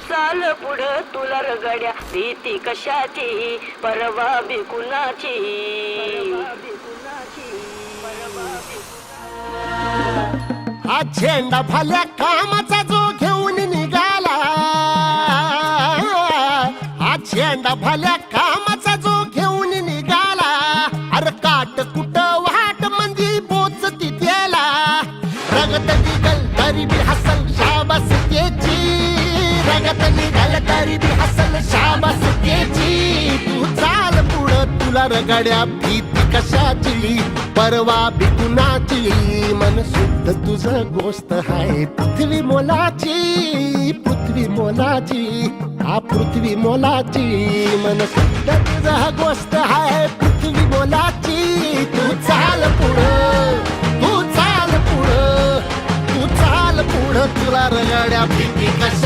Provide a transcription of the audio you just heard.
चाल पुढं तुला रगड्या भीती कशाची परवा बी कुणाची. हा झेंडा भल्या कामाचा जो घेऊन निघाला, हा झेंडा भल्या कामाचा जो घेऊन निघाला. अरे काट कुट वाट मंदी बोचती त्याला, रगत निघल तरी बी हसल शाबास त्याची, रगत निघल तरी बी हसल शाबास त्याची. तू चाल पुढं तुला रगड्या भीती कशाची परवा बी कुणाची. मन शुद्ध तुझं गोष्ट आहे पृथ्वी मोलाची, पृथ्वी मोलाची, हा पृथ्वी मोलाची. मन शुद्ध तुझं गोष्ट आहे पृथ्वी मोलाची. तू चाल पुढं, तू चाल पुढं, तू चाल पुढं तुला रगड्या भीती कशा